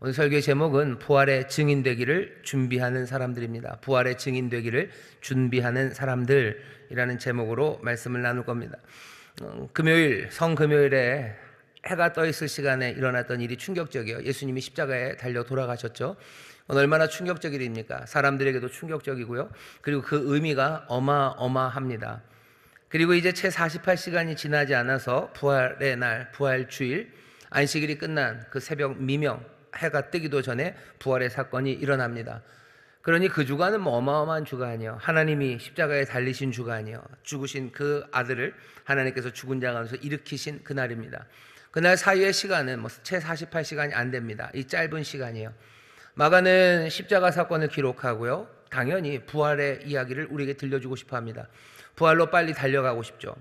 오늘 설교의 제목은 부활의 증인 되기를 준비하는 사람들입니다. 부활의 증인 되기를 준비하는 사람들이라는 제목으로 말씀을 나눌 겁니다. 금요일, 성금요일에 해가 떠 있을 시간에 일어났던 일이 충격적이에요. 예수님이 십자가에 달려 돌아가셨죠. 얼마나 충격적인 일입니까? 사람들에게도 충격적이고요. 그리고 그 의미가 어마어마합니다. 그리고 이제 채 48시간이 지나지 않아서 부활의 날, 부활주일, 안식일이 끝난 그 새벽 미명, 해가 뜨기도 전에 부활의 사건이 일어납니다. 그러니 그 주간은 어마어마한 주간이요. 하나님이 십자가에 달리신 주간이요. 죽으신 그 아들을 하나님께서 죽은 자 가운데서 일으키신 그날입니다. 그날 사이의 시간은 채 48시간이 안 됩니다. 이 짧은 시간이에요. 마가는 십자가 사건을 기록하고요. 당연히 부활의 이야기를 우리에게 들려주고 싶어 합니다. 부활로 빨리 달려가고 싶죠.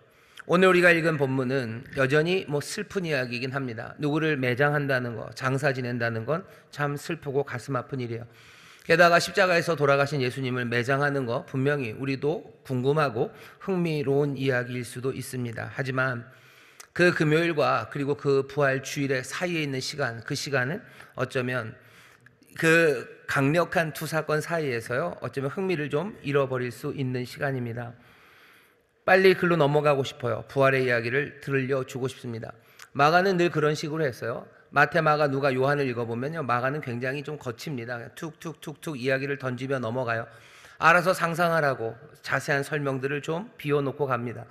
오늘 우리가 읽은 본문은 여전히 슬픈 이야기이긴 합니다. 누구를 매장한다는 거, 장사 지낸다는 건 참 슬프고 가슴 아픈 일이에요. 게다가 십자가에서 돌아가신 예수님을 매장하는 거 분명히 우리도 궁금하고 흥미로운 이야기일 수도 있습니다. 하지만 그 금요일과 그리고 그 부활 주일의 사이에 있는 시간, 그 시간은 어쩌면 그 강력한 두 사건 사이에서요, 어쩌면 흥미를 좀 잃어버릴 수 있는 시간입니다. 빨리 글로 넘어가고 싶어요. 부활의 이야기를 들려주고 싶습니다. 마가는 늘 그런 식으로 했어요. 마태, 마가, 누가, 요한을 읽어보면요, 마가는 굉장히 좀 거칩니다. 툭툭툭툭 이야기를 던지며 넘어가요. 알아서 상상하라고 자세한 설명들을 좀 비워놓고 갑니다.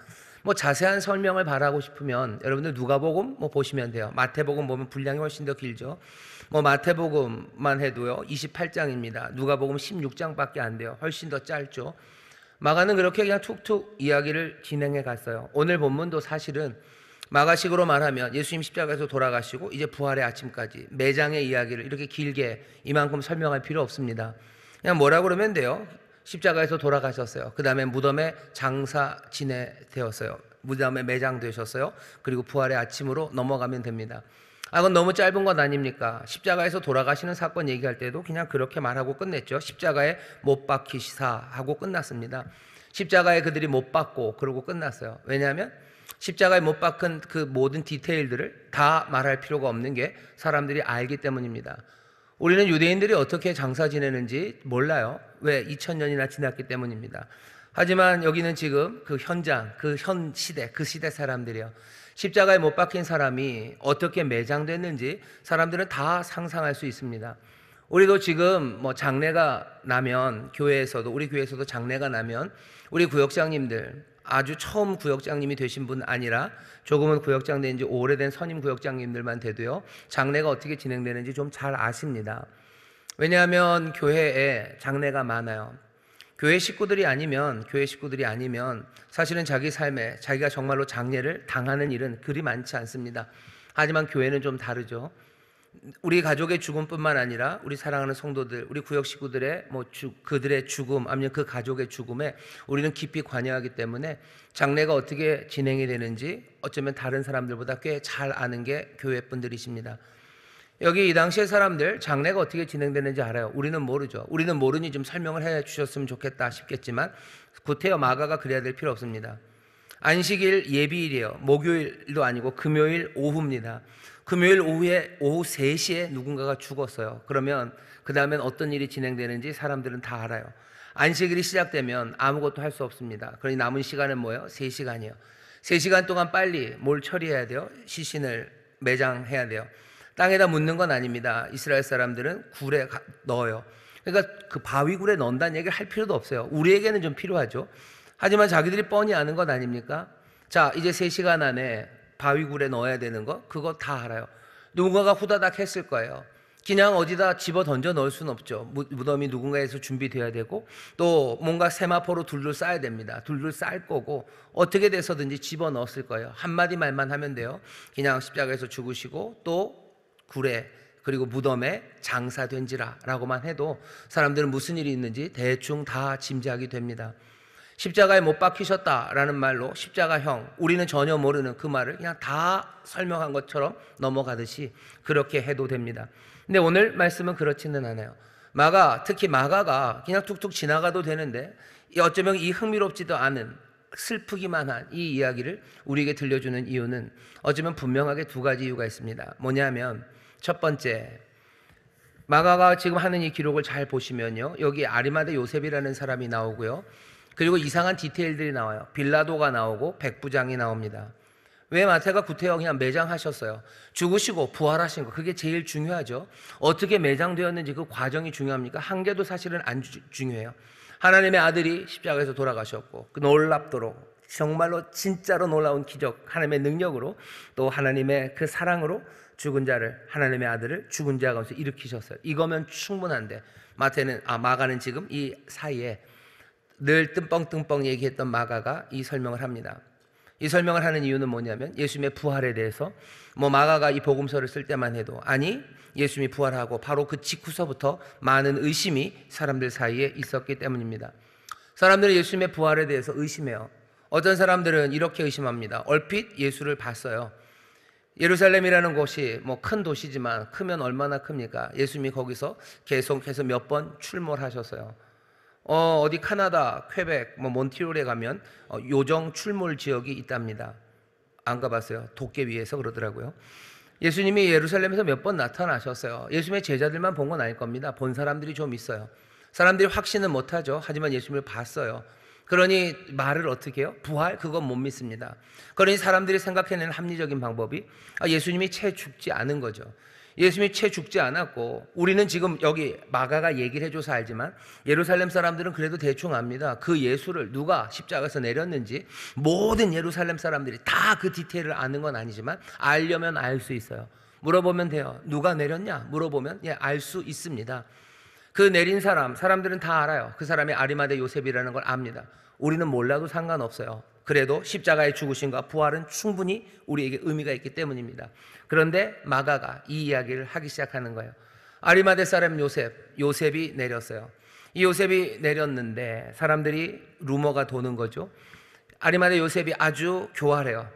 자세한 설명을 바라고 싶으면 여러분들 누가복음 보시면 돼요. 마태복음 보면 분량이 훨씬 더 길죠. 마태복음만 해도요 28장입니다. 누가복음 16장밖에 안 돼요. 훨씬 더 짧죠. 마가는 그렇게 그냥 툭툭 이야기를 진행해 갔어요. 오늘 본문도 사실은 마가식으로 말하면 예수님 십자가에서 돌아가시고 이제 부활의 아침까지 매장의 이야기를 이렇게 길게 이만큼 설명할 필요 없습니다. 그냥 뭐라 그러면 돼요. 십자가에서 돌아가셨어요. 그 다음에 무덤에 장사 지내되었어요. 무덤에 매장되셨어요. 그리고 부활의 아침으로 넘어가면 됩니다. 그건 너무 짧은 것 아닙니까? 십자가에서 돌아가시는 사건 얘기할 때도 그냥 그렇게 말하고 끝냈죠. 십자가에 못 박히시사 하고 끝났습니다. 십자가에 그들이 못 박고 그러고 끝났어요. 왜냐하면 십자가에 못 박은 그 모든 디테일들을 다 말할 필요가 없는 게 사람들이 알기 때문입니다. 우리는 유대인들이 어떻게 장사 지내는지 몰라요. 왜? 2000년이나 지났기 때문입니다. 하지만 여기는 지금 그 현장, 그 현 시대, 그 시대 사람들이요, 십자가에 못 박힌 사람이 어떻게 매장됐는지 사람들은 다 상상할 수 있습니다. 우리도 지금 장례가 나면 교회에서도, 우리 교회에서도 장례가 나면 우리 구역장님들, 아주 처음 구역장님이 되신 분 아니라 조금은 구역장 된 지 오래된 선임 구역장님들만 돼도요, 장례가 어떻게 진행되는지 좀 잘 아십니다. 왜냐하면 교회에 장례가 많아요. 교회 식구들이 아니면 사실은 자기 삶에 자기가 정말로 장례를 당하는 일은 그리 많지 않습니다. 하지만 교회는 좀 다르죠. 우리 가족의 죽음뿐만 아니라 우리 사랑하는 성도들, 우리 구역 식구들의 그들의 죽음, 아니면 그 가족의 죽음에 우리는 깊이 관여하기 때문에 장례가 어떻게 진행이 되는지 어쩌면 다른 사람들보다 꽤 잘 아는 게 교회 분들이십니다. 여기 이 당시의 사람들 장례가 어떻게 진행되는지 알아요. 우리는 모르죠. 우리는 모르니 좀 설명을 해 주셨으면 좋겠다 싶겠지만 구태여 마가가 그래야 될 필요 없습니다. 안식일 예비일이에요. 목요일도 아니고 금요일 오후입니다. 금요일 오후에 오후 3시에 누군가가 죽었어요. 그러면 그 다음엔 어떤 일이 진행되는지 사람들은 다 알아요. 안식일이 시작되면 아무것도 할 수 없습니다. 그러니 남은 시간은 뭐예요? 3시간이에요. 3시간 동안 빨리 뭘 처리해야 돼요? 시신을 매장해야 돼요. 땅에다 묻는 건 아닙니다. 이스라엘 사람들은 굴에 넣어요. 그러니까 그 바위굴에 넣는다는 얘기를 할 필요도 없어요. 우리에게는 좀 필요하죠. 하지만 자기들이 뻔히 아는 것 아닙니까? 자, 이제 3시간 안에 바위굴에 넣어야 되는 거, 그거 다 알아요. 누군가가 후다닥 했을 거예요. 그냥 어디다 집어 던져 넣을 수는 없죠. 무덤이 누군가에서 준비돼야 되고, 또 뭔가 세마포로 둘둘 쌓아야 됩니다. 둘둘 쌓을 거고 어떻게 돼서든지 집어 넣었을 거예요. 한마디 말만 하면 돼요. 그냥 십자가에서 죽으시고 또 굴에, 그리고 무덤에 장사된지라 라고만 해도 사람들은 무슨 일이 있는지 대충 다 짐작이 됩니다. 십자가에 못 박히셨다라는 말로 십자가형, 우리는 전혀 모르는 그 말을 그냥 다 설명한 것처럼 넘어가듯이 그렇게 해도 됩니다. 근데 오늘 말씀은 그렇지는 않아요. 특히 마가가 그냥 툭툭 지나가도 되는데 어쩌면 이 흥미롭지도 않은, 슬프기만 한 이 이야기를 우리에게 들려주는 이유는 어쩌면 분명하게 두 가지 이유가 있습니다. 뭐냐면 첫 번째, 마가가 지금 하는 이 기록을 잘 보시면요, 여기 아리마대 요셉이라는 사람이 나오고요, 그리고 이상한 디테일들이 나와요. 빌라도가 나오고 백부장이 나옵니다. 왜 마태가 구태여 그냥 매장하셨어요? 죽으시고 부활하신 거, 그게 제일 중요하죠. 어떻게 매장되었는지 그 과정이 중요합니까? 한 개도 사실은 안 중요해요. 하나님의 아들이 십자가에서 돌아가셨고, 그 놀랍도록 정말로 진짜로 놀라운 기적, 하나님의 능력으로, 또 하나님의 그 사랑으로 죽은 자를, 하나님의 아들을 죽은 자 가운데서 일으키셨어요. 이거면 충분한데 마가는 지금 이 사이에 늘 뜸뻥뜸뻥 얘기했던 마가가 이 설명을 합니다. 이 설명을 하는 이유는 뭐냐면, 예수님의 부활에 대해서 마가가 이 복음서를 쓸 때만 해도 아니, 예수님이 부활하고 바로 그 직후서부터 많은 의심이 사람들 사이에 있었기 때문입니다. 사람들은 예수님의 부활에 대해서 의심해요. 어떤 사람들은 이렇게 의심합니다. 얼핏 예수를 봤어요. 예루살렘이라는 곳이 큰 도시지만 크면 얼마나 큽니까? 예수님이 거기서 계속해서 몇 번 출몰하셨어요. 어디 카나다, 퀘벡, 몬트리올에 가면 요정 출몰 지역이 있답니다. 안 가봤어요? 도깨비에서 그러더라고요. 예수님이 예루살렘에서 몇 번 나타나셨어요. 예수님의 제자들만 본 건 아닐 겁니다. 본 사람들이 좀 있어요. 사람들이 확신은 못하죠. 하지만 예수님을 봤어요. 그러니 말을 어떻게 해요? 부활? 그건 못 믿습니다. 그러니 사람들이 생각해내는 합리적인 방법이 예수님이 채 죽지 않은 거죠. 예수님이 채 죽지 않았고, 우리는 지금 여기 마가가 얘기를 해줘서 알지만 예루살렘 사람들은 그래도 대충 압니다. 그 예수를 누가 십자가에서 내렸는지 모든 예루살렘 사람들이 다 그 디테일을 아는 건 아니지만 알려면 알 수 있어요. 물어보면 돼요. 누가 내렸냐? 물어보면 알 수 있습니다. 그 내린 사람들은 다 알아요. 그 사람이 아리마대 요셉이라는 걸 압니다. 우리는 몰라도 상관없어요. 그래도 십자가의 죽으심과 부활은 충분히 우리에게 의미가 있기 때문입니다. 그런데 마가가 이 이야기를 하기 시작하는 거예요. 아리마대 사람 요셉이 내렸어요. 이 요셉이 내렸는데 사람들이 루머가 도는 거죠. 아리마대 요셉이 아주 교활해요.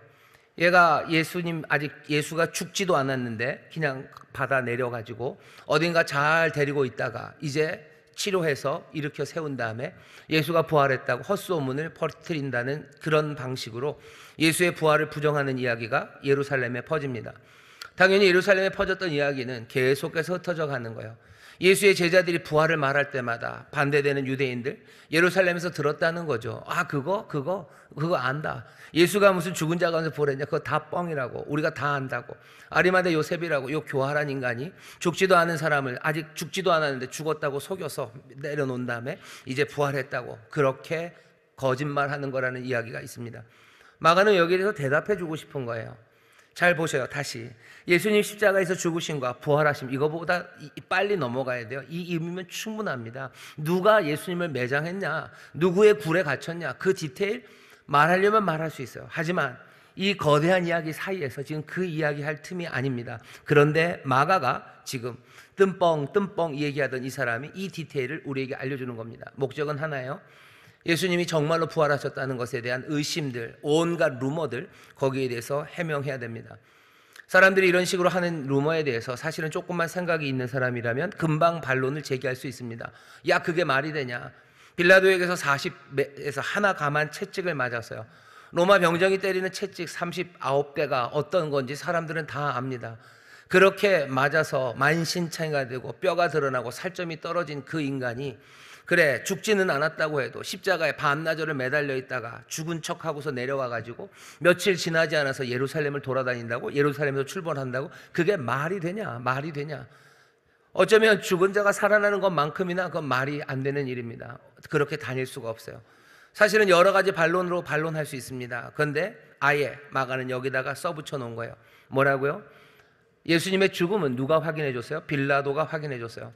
얘가 아직 예수가 죽지도 않았는데 그냥 받아 내려가지고 어딘가 잘 데리고 있다가 이제 치료해서 일으켜 세운 다음에 예수가 부활했다고 헛소문을 퍼뜨린다는 그런 방식으로 예수의 부활을 부정하는 이야기가 예루살렘에 퍼집니다. 당연히 예루살렘에 퍼졌던 이야기는 계속해서 흩어져 가는 거예요. 예수의 제자들이 부활을 말할 때마다 반대되는 유대인들 예루살렘에서 들었다는 거죠. 그거 안다. 예수가 무슨 죽은 자 가운데 부활했냐? 그거 다 뻥이라고. 우리가 다 안다고. 아리마대 요셉이라고 요 교활한 인간이 죽지도 않은 사람을, 아직 죽지도 않았는데 죽었다고 속여서 내려놓은 다음에 이제 부활했다고 그렇게 거짓말하는 거라는 이야기가 있습니다. 마가는 여기에 대해서 대답해 주고 싶은 거예요. 잘 보셔요. 다시 예수님 십자가에서 죽으심과 부활하심, 이거보다 빨리 넘어가야 돼요. 이 의미면 충분합니다. 누가 예수님을 매장했냐, 누구의 굴에 갇혔냐, 그 디테일 말하려면 말할 수 있어요. 하지만 이 거대한 이야기 사이에서 지금 그 이야기 할 틈이 아닙니다. 그런데 마가가 지금 뜸뻥 얘기하던 이 사람이 이 디테일을 우리에게 알려주는 겁니다. 목적은 하나예요. 예수님이 정말로 부활하셨다는 것에 대한 의심들, 온갖 루머들, 거기에 대해서 해명해야 됩니다. 사람들이 이런 식으로 하는 루머에 대해서 사실은 조금만 생각이 있는 사람이라면 금방 반론을 제기할 수 있습니다. 그게 말이 되냐? 빌라도에게서 40에서 하나 감한 채찍을 맞았어요. 로마 병정이 때리는 채찍 39대가 어떤 건지 사람들은 다 압니다. 그렇게 맞아서 만신창이가 되고 뼈가 드러나고 살점이 떨어진 그 인간이 그래 죽지는 않았다고 해도 십자가에 반나절을 매달려 있다가 죽은 척하고서 내려와가지고 며칠 지나지 않아서 예루살렘을 돌아다닌다고, 예루살렘에서 출발한다고, 그게 말이 되냐? 어쩌면 죽은 자가 살아나는 것만큼이나 그건 말이 안 되는 일입니다. 그렇게 다닐 수가 없어요. 사실은 여러 가지 반론으로 반론할 수 있습니다. 그런데 아예 마가는 여기다가 써붙여 놓은 거예요. 뭐라고요? 예수님의 죽음은 누가 확인해 줬어요? 빌라도가 확인해 줬어요.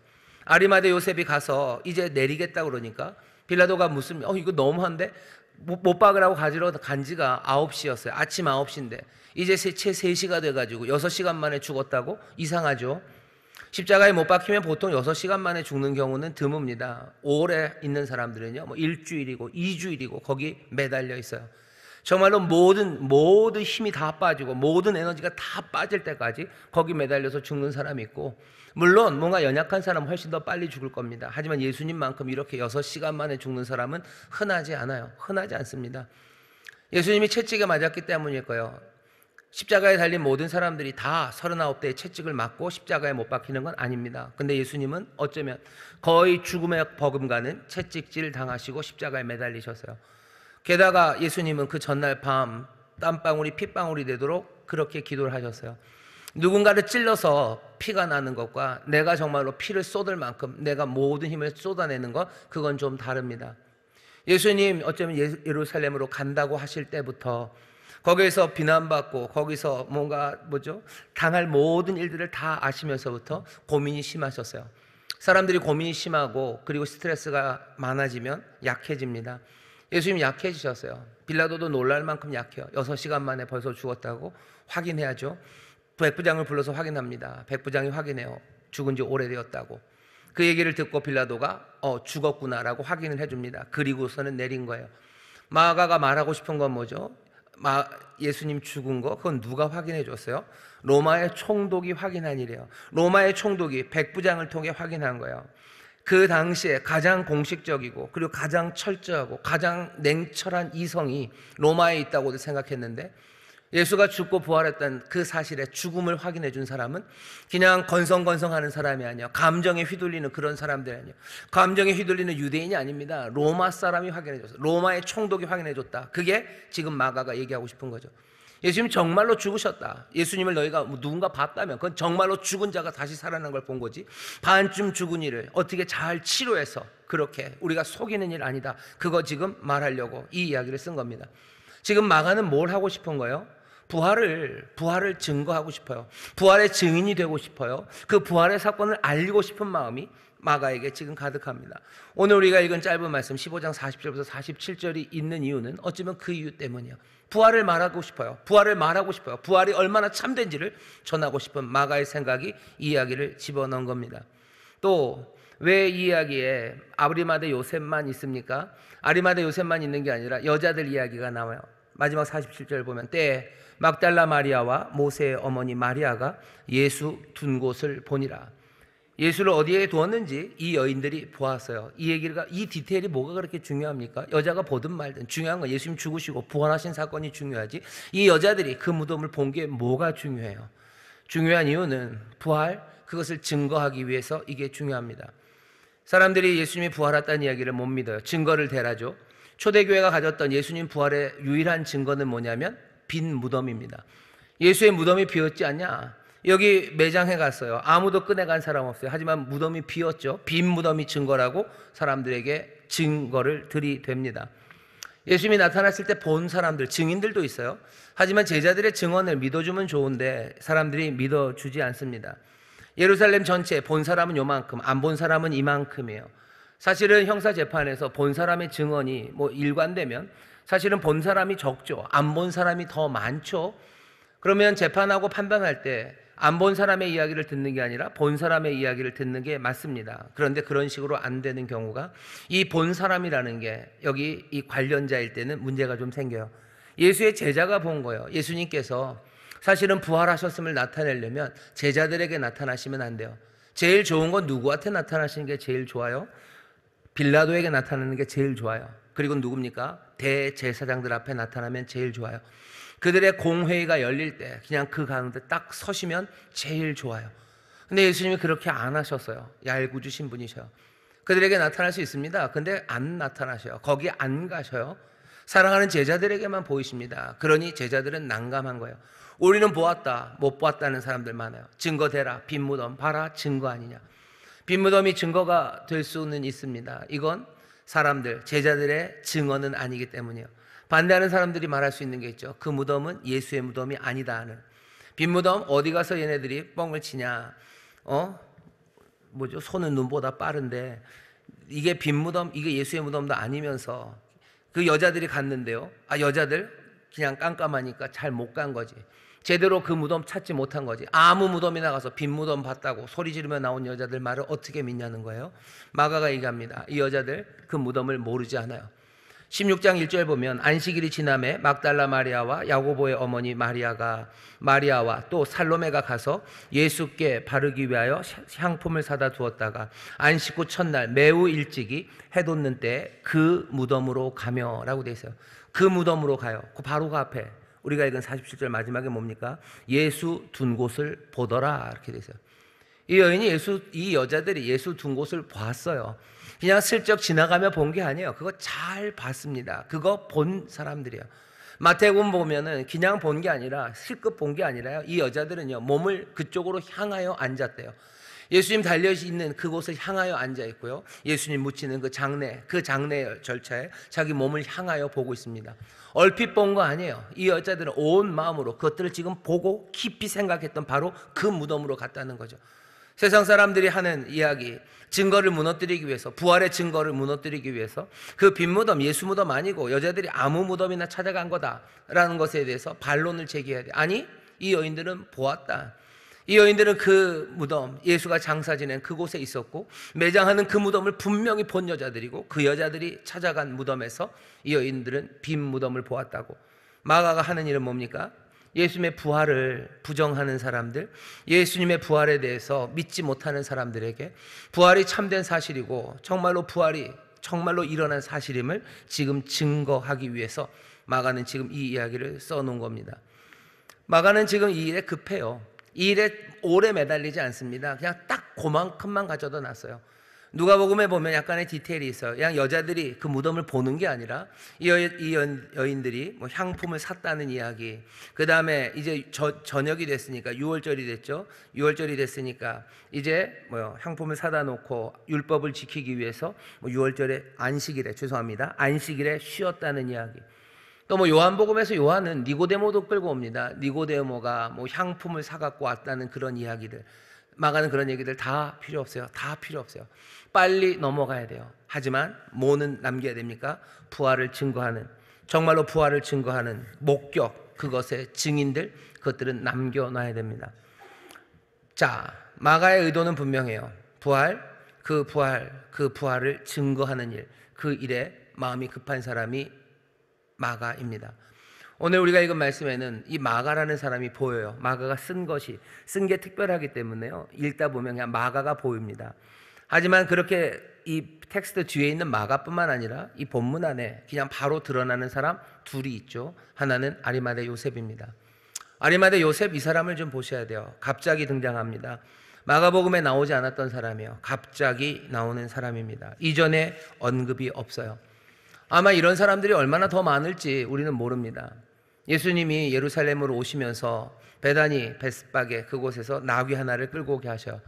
아리마대 요셉이 가서 이제 내리겠다 그러니까 빌라도가 이거 너무한데? 못 박으라고 가지러 간 지가 9시였어요. 아침 9시인데 이제 채 3시가 돼가지고 6시간 만에 죽었다고? 이상하죠? 십자가에 못 박히면 보통 6시간 만에 죽는 경우는 드뭅니다. 오래 있는 사람들은요, 일주일이고 2주일이고 거기 매달려 있어요. 정말로 모든 힘이 다 빠지고 모든 에너지가 다 빠질 때까지 거기 매달려서 죽는 사람이 있고, 물론 뭔가 연약한 사람은 훨씬 더 빨리 죽을 겁니다. 하지만 예수님만큼 이렇게 6시간 만에 죽는 사람은 흔하지 않아요. 흔하지 않습니다. 예수님이 채찍에 맞았기 때문일 거예요. 십자가에 달린 모든 사람들이 다 39대의 채찍을 맞고 십자가에 못 박히는 건 아닙니다. 근데 예수님은 어쩌면 거의 죽음의 버금가는 채찍질 당하시고 십자가에 매달리셨어요. 게다가 예수님은 그 전날 밤 땀방울이 핏방울이 되도록 그렇게 기도를 하셨어요. 누군가를 찔러서 피가 나는 것과 내가 정말로 피를 쏟을 만큼 내가 모든 힘을 쏟아내는 것, 그건 좀 다릅니다. 예수님 어쩌면 예루살렘으로 간다고 하실 때부터 거기에서 비난받고 거기서 뭔가 당할 모든 일들을 다 아시면서부터 고민이 심하셨어요. 사람들이 고민이 심하고 그리고 스트레스가 많아지면 약해집니다. 예수님 약해지셨어요. 빌라도도 놀랄 만큼 약해요. 6시간 만에 벌써 죽었다고 확인해야죠. 백부장을 불러서 확인합니다. 백부장이 확인해요. 죽은 지 오래되었다고. 그 얘기를 듣고 빌라도가 죽었구나라고 확인을 해줍니다. 그리고서는 내린 거예요. 마가가 말하고 싶은 건 뭐죠? 예수님 죽은 거 그건 누가 확인해 줬어요? 로마의 총독이 확인한 일이에요. 로마의 총독이 백부장을 통해 확인한 거예요. 그 당시에 가장 공식적이고 그리고 가장 철저하고 가장 냉철한 이성이 로마에 있다고도 생각했는데, 예수가 죽고 부활했던 그 사실에 죽음을 확인해 준 사람은 그냥 건성건성하는 사람이 아니야. 감정에 휘둘리는 그런 사람들이 아니야. 감정에 휘둘리는 유대인이 아닙니다. 로마 사람이 확인해 줬어. 로마의 총독이 확인해 줬다. 그게 지금 마가가 얘기하고 싶은 거죠. 예수님 정말로 죽으셨다. 예수님을 너희가 누군가 봤다면 그건 정말로 죽은 자가 다시 살아난 걸 본 거지, 반쯤 죽은 이를 어떻게 잘 치료해서 그렇게 우리가 속이는 일 아니다. 그거 지금 말하려고 이 이야기를 쓴 겁니다. 지금 마가는 뭘 하고 싶은 거예요? 부활을 증거하고 싶어요. 부활의 증인이 되고 싶어요. 그 부활의 사건을 알리고 싶은 마음이 마가에게 지금 가득합니다. 오늘 우리가 읽은 짧은 말씀 15장 40절부터 47절이 있는 이유는 어쩌면 그 이유 때문이에요. 부활을 말하고 싶어요. 부활이 얼마나 참된지를 전하고 싶은 마가의 생각이 이 이야기를 집어넣은 겁니다. 또 왜 이 이야기에 아리마대 요셉만 있습니까? 아리마대 요셉만 있는 게 아니라 여자들 이야기가 나와요. 마지막 47절 보면 때에 막달라 마리아와 모세의 어머니 마리아가 예수 둔 곳을 보니라. 예수를 어디에 두었는지 이 여인들이 보았어요. 이 디테일이 뭐가 그렇게 중요합니까? 여자가 보든 말든 중요한 건 예수님 죽으시고 부활하신 사건이 중요하지, 이 여자들이 그 무덤을 본 게 뭐가 중요해요? 중요한 이유는 부활, 그것을 증거하기 위해서 이게 중요합니다. 사람들이 예수님이 부활했다는 이야기를 못 믿어요. 증거를 대라죠. 초대교회가 가졌던 예수님 부활의 유일한 증거는 뭐냐면 빈 무덤입니다. 예수의 무덤이 비었지 않냐? 여기 매장해 갔어요. 아무도 꺼내간 사람 없어요. 하지만 무덤이 비었죠. 빈 무덤이 증거라고 사람들에게 증거를 들이댑니다. 예수님이 나타났을 때 본 사람들, 증인들도 있어요. 하지만 제자들의 증언을 믿어주면 좋은데 사람들이 믿어주지 않습니다. 예루살렘 전체 본 사람은 요만큼, 안 본 사람은 이만큼이에요. 사실은 형사재판에서 본 사람의 증언이 일관되면 사실은 본 사람이 적죠. 안 본 사람이 더 많죠. 그러면 재판하고 판단할 때 안 본 사람의 이야기를 듣는 게 아니라 본 사람의 이야기를 듣는 게 맞습니다. 그런데 그런 식으로 안 되는 경우가, 이 본 사람이라는 게 여기 이 관련자일 때는 문제가 좀 생겨요. 예수의 제자가 본 거예요. 예수님께서 사실은 부활하셨음을 나타내려면 제자들에게 나타나시면 안 돼요. 제일 좋은 건 누구한테 나타나시는 게 제일 좋아요? 빌라도에게 나타나는 게 제일 좋아요. 그리고 누굽니까? 대제사장들 앞에 나타나면 제일 좋아요. 그들의 공회의가 열릴 때 그냥 그 가운데 딱 서시면 제일 좋아요. 근데 예수님이 그렇게 안 하셨어요. 얄궂으신 분이셔요. 그들에게 나타날 수 있습니다. 근데 안 나타나셔요. 거기 안 가셔요. 사랑하는 제자들에게만 보이십니다. 그러니 제자들은 난감한 거예요. 우리는 보았다, 못 보았다는 사람들 많아요. 증거 대라, 빈 무덤 봐라, 증거 아니냐. 빈 무덤이 증거가 될 수는 있습니다. 이건 사람들, 제자들의 증언은 아니기 때문이에요. 반대하는 사람들이 말할 수 있는 게 있죠. 그 무덤은 예수의 무덤이 아니다 하는. 빈 무덤 어디 가서 얘네들이 뻥을 치냐. 손은 눈보다 빠른데 이게 빈 무덤, 이게 예수의 무덤도 아니면서 그 여자들이 갔는데요. 여자들 그냥 깜깜하니까 잘 못 간 거지. 제대로 그 무덤 찾지 못한 거지. 아무 무덤이나 가서 빈 무덤 봤다고 소리 지르며 나온 여자들 말을 어떻게 믿냐는 거예요. 마가가 얘기합니다. 이 여자들 그 무덤을 모르지 않아요. 16장 1절 보면 안식일이 지남에 막달라 마리아와 야고보의 어머니 마리아와 또 살로메가 가서 예수께 바르기 위하여 향품을 사다 두었다가 안식 후 첫날 매우 일찍이 해 돋는 때 그 무덤으로 가며라고 돼 있어요. 그 무덤으로 가요. 바로 그 앞에 우리가 읽은 47절 마지막에 뭡니까? 예수 둔 곳을 보더라 이렇게 되어 있어요. 이 여자들이 예수 둔 곳을 봤어요. 그냥 슬쩍 지나가며 본 게 아니에요. 그거 잘 봤습니다. 그거 본 사람들이에요. 마태복음 보면은 그냥 본 게 아니라 실컷 본 게 아니라요. 이 여자들은요 몸을 그쪽으로 향하여 앉았대요. 예수님 달려 있는 그곳을 향하여 앉아 있고요. 예수님 묻히는 그 장례 절차에 자기 몸을 향하여 보고 있습니다. 얼핏 본 거 아니에요. 이 여자들은 온 마음으로 그것들을 지금 보고 깊이 생각했던 바로 그 무덤으로 갔다는 거죠. 세상 사람들이 하는 이야기, 증거를 무너뜨리기 위해서, 부활의 증거를 무너뜨리기 위해서 그 빈 무덤, 예수 무덤 아니고 여자들이 아무 무덤이나 찾아간 거다라는 것에 대해서 반론을 제기해야 돼. 아니, 이 여인들은 보았다. 이 여인들은 그 무덤, 예수가 장사 지낸 그곳에 있었고 매장하는 그 무덤을 분명히 본 여자들이고 그 여자들이 찾아간 무덤에서 이 여인들은 빈 무덤을 보았다고. 마가가 하는 일은 뭡니까? 예수님의 부활을 부정하는 사람들, 예수님의 부활에 대해서 믿지 못하는 사람들에게 부활이 참된 사실이고 정말로 일어난 사실임을 지금 증거하기 위해서 마가는 지금 이 이야기를 써놓은 겁니다. 마가는 지금 이 일에 급해요. 이 일에 오래 매달리지 않습니다. 그냥 딱 그만큼만 가져다 놨어요. 누가복음에 보면 약간의 디테일이 있어요. 그냥 여자들이 그 무덤을 보는 게 아니라 이 여인들이 뭐 향품을 샀다는 이야기, 그 다음에 이제 저녁이 됐으니까 6월절이 됐죠. 6월절이 됐으니까 이제 향품을 사다 놓고 율법을 지키기 위해서 6월절에 안식일에 쉬었다는 이야기. 또 요한복음에서 요한은 니고데모도 끌고 옵니다. 니고데모가 향품을 사갖고 왔다는 그런 이야기들. 마가는 그런 얘기들 다 필요 없어요. 다 필요 없어요. 빨리 넘어가야 돼요. 하지만 뭐는 남겨야 됩니까? 정말로 부활을 증거하는 목격, 그것의 증인들, 그것들은 남겨놔야 됩니다. 자, 마가의 의도는 분명해요. 그 부활을 증거하는 일, 그 일에 마음이 급한 사람이 마가입니다. 오늘 우리가 읽은 말씀에는 이 마가라는 사람이 보여요. 마가가 쓴 게 특별하기 때문에요. 읽다 보면 그냥 마가가 보입니다. 하지만 그렇게 이 텍스트 뒤에 있는 마가뿐만 아니라 이 본문 안에 그냥 바로 드러나는 사람 둘이 있죠. 하나는 아리마대 요셉입니다. 아리마대 요셉, 이 사람을 좀 보셔야 돼요. 갑자기 등장합니다. 마가복음에 나오지 않았던 사람이에요. 갑자기 나오는 사람입니다. 이전에 언급이 없어요. 아마 이런 사람들이 얼마나 더 많을지 우리는 모릅니다. 예수님이 예루살렘으로 오시면서 베다니 베스박에 그곳에서 나귀 하나를 끌고 오게 하셔요.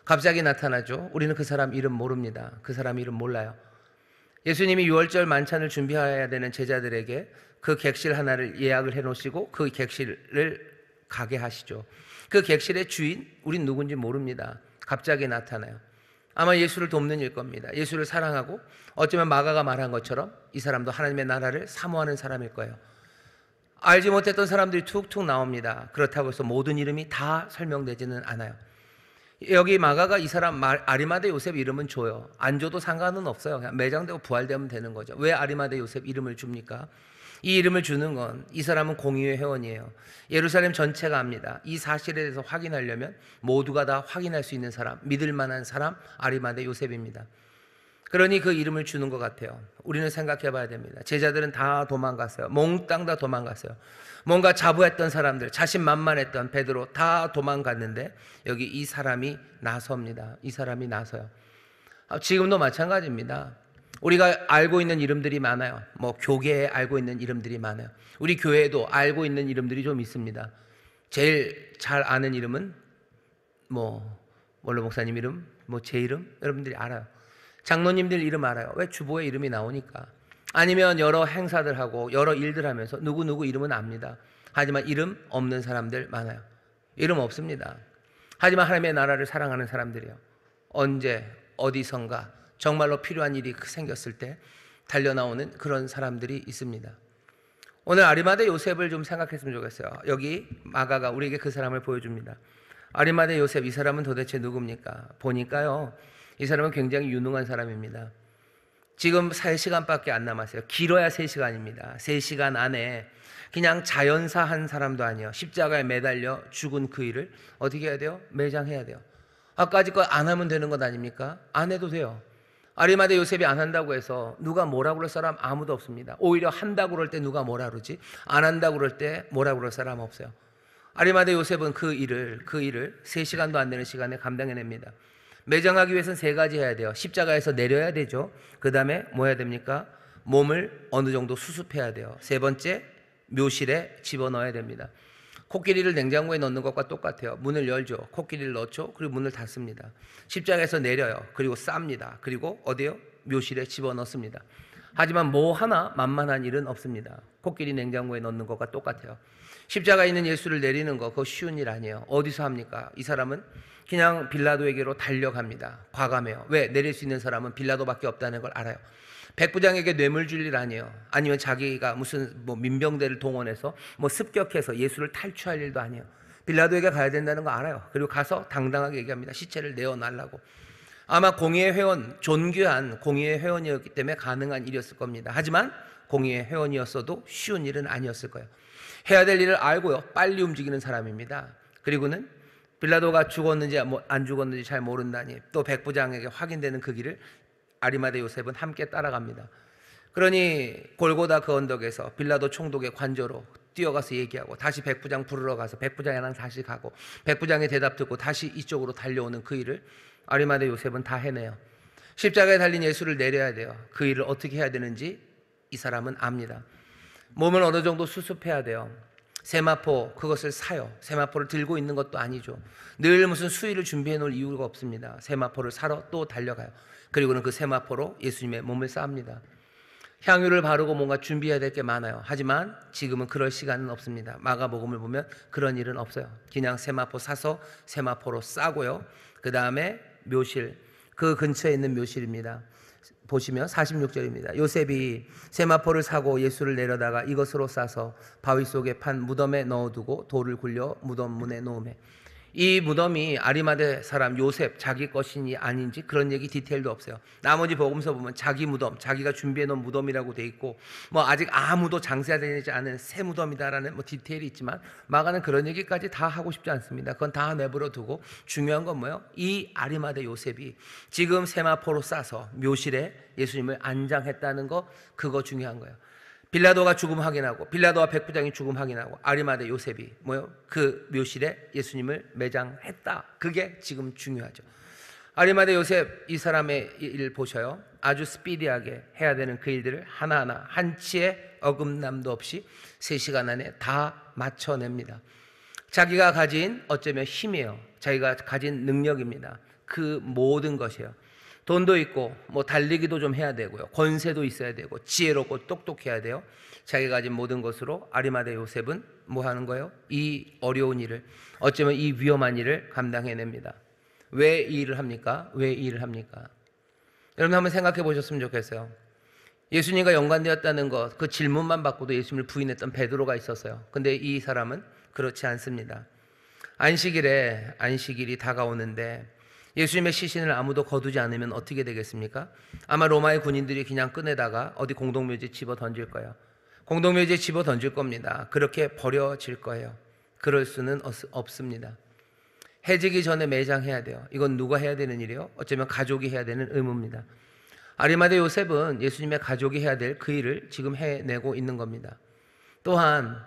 갑자기 나타나죠. 우리는 그 사람 이름 모릅니다. 그 사람 이름 몰라요. 예수님이 6월절 만찬을 준비해야 되는 제자들에게 그 객실 하나를 예약을 해놓으시고 그 객실을 가게 하시죠. 그 객실의 주인, 우린 누군지 모릅니다. 갑자기 나타나요. 아마 예수를 돕는 일 겁니다. 예수를 사랑하고 어쩌면 마가가 말한 것처럼 이 사람도 하나님의 나라를 사모하는 사람일 거예요. 알지 못했던 사람들이 툭툭 나옵니다. 그렇다고 해서 모든 이름이 다 설명되지는 않아요. 여기 마가가 이 사람 아리마대 요셉 이름은 줘요. 안 줘도 상관은 없어요. 그냥 매장되고 부활되면 되는 거죠. 왜 아리마대 요셉 이름을 줍니까? 이 이름을 주는 건 이 사람은 공의회 회원이에요. 예루살렘 전체가 압니다. 이 사실에 대해서 확인하려면 모두가 다 확인할 수 있는 사람, 믿을 만한 사람, 아리마대 요셉입니다. 그러니 그 이름을 주는 것 같아요. 우리는 생각해 봐야 됩니다. 제자들은 다 도망갔어요. 몽땅 다 도망갔어요. 뭔가 자부했던 사람들, 자신만만했던 베드로 다 도망갔는데 여기 이 사람이 나섭니다. 이 사람이 나서요. 지금도 마찬가지입니다. 우리가 알고 있는 이름들이 많아요. 교계에 알고 있는 이름들이 많아요. 우리 교회에도 알고 있는 이름들이 좀 있습니다. 제일 잘 아는 이름은 원로 목사님 이름, 제 이름 여러분들이 알아요. 장로님들 이름 알아요. 왜? 주보에 이름이 나오니까. 아니면 여러 행사들하고 여러 일들 하면서 누구 이름은 압니다. 하지만 이름 없는 사람들 많아요. 이름 없습니다. 하지만 하나님의 나라를 사랑하는 사람들이에요. 언제 어디선가 정말로 필요한 일이 생겼을 때 달려나오는 그런 사람들이 있습니다. 오늘 아리마대 요셉을 좀 생각했으면 좋겠어요. 여기 마가가 우리에게 그 사람을 보여줍니다. 아리마대 요셉, 이 사람은 도대체 누굽니까? 보니까요, 이 사람은 굉장히 유능한 사람입니다. 지금 3시간밖에 안 남았어요. 길어야 3시간입니다. 3시간 안에 그냥 자연사 한 사람도 아니에요. 십자가에 매달려 죽은 그 일을 어떻게 해야 돼요? 매장해야 돼요. 아까 것 안 하면 되는 것 아닙니까? 안 해도 돼요. 아리마대 요셉이 안 한다고 해서 누가 뭐라고 그럴 사람 아무도 없습니다. 오히려 한다고 그럴 때 누가 뭐라 그러지, 안 한다고 그럴 때 뭐라고 그럴 사람 없어요. 아리마대 요셉은 그 일을 3시간도 안 되는 시간에 감당해냅니다. 매장하기 위해서는 3가지 해야 돼요. 십자가에서 내려야 되죠. 그 다음에 뭐 해야 됩니까? 몸을 어느 정도 수습해야 돼요. 3번째, 묘실에 집어넣어야 됩니다. 코끼리를 냉장고에 넣는 것과 똑같아요. 문을 열죠. 코끼리를 넣죠. 그리고 문을 닫습니다. 십자가에서 내려요. 그리고 쌉니다. 그리고 어디요? 묘실에 집어넣습니다. 하지만 뭐 하나 만만한 일은 없습니다. 코끼리 냉장고에 넣는 것과 똑같아요. 십자가에 있는 예수를 내리는 거, 그거 쉬운 일 아니에요. 어디서 합니까? 이 사람은 그냥 빌라도에게로 달려갑니다. 과감해요. 왜? 내릴 수 있는 사람은 빌라도밖에 없다는 걸 알아요. 백부장에게 뇌물 줄 일 아니에요. 아니면 자기가 무슨 민병대를 동원해서 습격해서 예수를 탈취할 일도 아니에요. 빌라도에게 가야 된다는 거 알아요. 그리고 가서 당당하게 얘기합니다. 시체를 내어달라고. 아마 공의회 회원, 존귀한 공의회 회원이었기 때문에 가능한 일이었을 겁니다. 하지만 공의회 회원이었어도 쉬운 일은 아니었을 거예요. 해야 될 일을 알고요, 빨리 움직이는 사람입니다. 그리고는 빌라도가 죽었는지 안 죽었는지 잘 모른다니 또 백부장에게 확인되는 그 길을 아리마대 요셉은 함께 따라갑니다. 그러니 골고다 그 언덕에서 빌라도 총독의 관저로 뛰어가서 얘기하고 다시 백부장 부르러 가서 백부장이랑 다시 가고 백부장의 대답 듣고 다시 이쪽으로 달려오는 그 일을 아리마대 요셉은 다 해내요. 십자가에 달린 예수를 내려야 돼요. 그 일을 어떻게 해야 되는지 이 사람은 압니다. 몸을 어느 정도 수습해야 돼요. 세마포, 그것을 사요. 세마포를 들고 있는 것도 아니죠. 늘 무슨 수위를 준비해 놓을 이유가 없습니다. 세마포를 사러 또 달려가요. 그리고는 그 세마포로 예수님의 몸을 쌓습니다. 향유를 바르고 뭔가 준비해야 될 게 많아요. 하지만 지금은 그럴 시간은 없습니다. 마가복음을 보면 그런 일은 없어요. 그냥 세마포 사서 세마포로 싸고요. 그 다음에 묘실, 그 근처에 있는 묘실입니다. 보시면 46절입니다. 요셉이 세마포를 사고 예수를 내려다가 이것으로 싸서 바위 속에 판 무덤에 넣어두고 돌을 굴려 무덤 문에 놓으매. 이 무덤이 아리마대 사람 요셉 자기 것이니 아닌지 그런 얘기 디테일도 없어요. 나머지 복음서 보면 자기 무덤, 자기가 준비해 놓은 무덤이라고 돼 있고 아직 아무도 장사되지 않은 새 무덤이다라는 디테일이 있지만 마가는 그런 얘기까지 다 하고 싶지 않습니다. 그건 다 내버려 두고 중요한 건 뭐예요? 이 아리마대 요셉이 지금 세마포로 싸서 묘실에 예수님을 안장했다는 거, 그거 중요한 거예요. 빌라도가 죽음 확인하고 빌라도와 백부장이 죽음 확인하고 아리마대 요셉이 그 묘실에 예수님을 매장했다. 그게 지금 중요하죠. 아리마대 요셉, 이 사람의 일을 보셔요. 아주 스피디하게 해야 되는 그 일들을 하나하나 한치의 어긋남도 없이 3시간 안에 다 맞춰냅니다. 자기가 가진 어쩌면 힘이에요. 자기가 가진 능력입니다. 그 모든 것이에요. 돈도 있고 달리기도 좀 해야 되고요, 권세도 있어야 되고 지혜롭고 똑똑해야 돼요. 자기가 가진 모든 것으로 아리마대 요셉은 뭐 하는 거예요? 이 어려운 일을, 어쩌면 이 위험한 일을 감당해냅니다. 왜 이 일을 합니까? 왜 이 일을 합니까? 여러분 한번 생각해 보셨으면 좋겠어요. 예수님과 연관되었다는 것, 그 질문만 받고도 예수님을 부인했던 베드로가 있었어요. 근데 이 사람은 그렇지 않습니다. 안식일이 다가오는데 예수님의 시신을 아무도 거두지 않으면 어떻게 되겠습니까? 아마 로마의 군인들이 그냥 꺼내다가 어디 공동묘지에 집어 던질 거예요. 공동묘지에 집어 던질 겁니다. 그렇게 버려질 거예요. 그럴 수는 없습니다. 해지기 전에 매장해야 돼요. 이건 누가 해야 되는 일이에요? 어쩌면 가족이 해야 되는 의무입니다. 아리마대 요셉은 예수님의 가족이 해야 될 그 일을 지금 해내고 있는 겁니다. 또한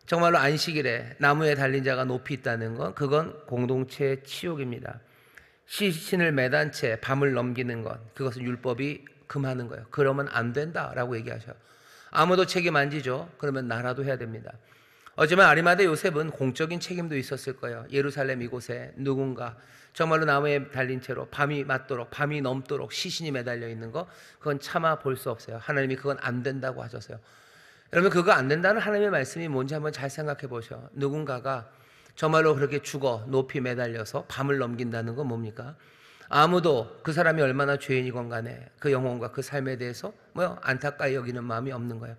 정말로 안식일에 나무에 달린 자가 높이 있다는 건, 그건 공동체의 치욕입니다. 시신을 매단 채 밤을 넘기는 것, 그것은 율법이 금하는 거예요. 그러면 안 된다라고 얘기하셔요. 아무도 책임 안 지죠? 그러면 나라도 해야 됩니다. 어쩌면 아리마대 요셉은 공적인 책임도 있었을 거예요. 예루살렘 이곳에 누군가 정말로 나무에 달린 채로 밤이 맞도록, 밤이 넘도록 시신이 매달려 있는 거, 그건 참아 볼 수 없어요. 하나님이 그건 안 된다고 하셔서요. 여러분, 그거 안 된다는 하나님의 말씀이 뭔지 한번 잘 생각해 보셔. 누군가가 정말로 그렇게 죽어 높이 매달려서 밤을 넘긴다는 건 뭡니까? 아무도 그 사람이 얼마나 죄인이건 간에 그 영혼과 그 삶에 대해서 안타까이 여기는 마음이 없는 거예요.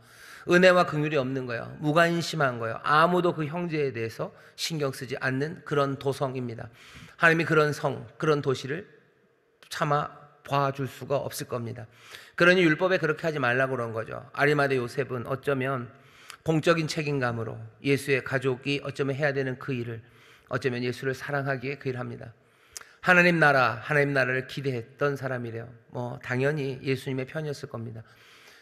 은혜와 긍휼이 없는 거예요. 무관심한 거예요. 아무도 그 형제에 대해서 신경 쓰지 않는 그런 도성입니다. 하나님이 그런 성, 그런 도시를 차마 봐줄 수가 없을 겁니다. 그러니 율법에 그렇게 하지 말라고 그런 거죠. 아리마대 요셉은 어쩌면 공적인 책임감으로 예수의 가족이 어쩌면 해야 되는 그 일을, 어쩌면 예수를 사랑하기에 그 일을 합니다. 하나님 나라를 기대했던 사람이래요. 당연히 예수님의 편이었을 겁니다.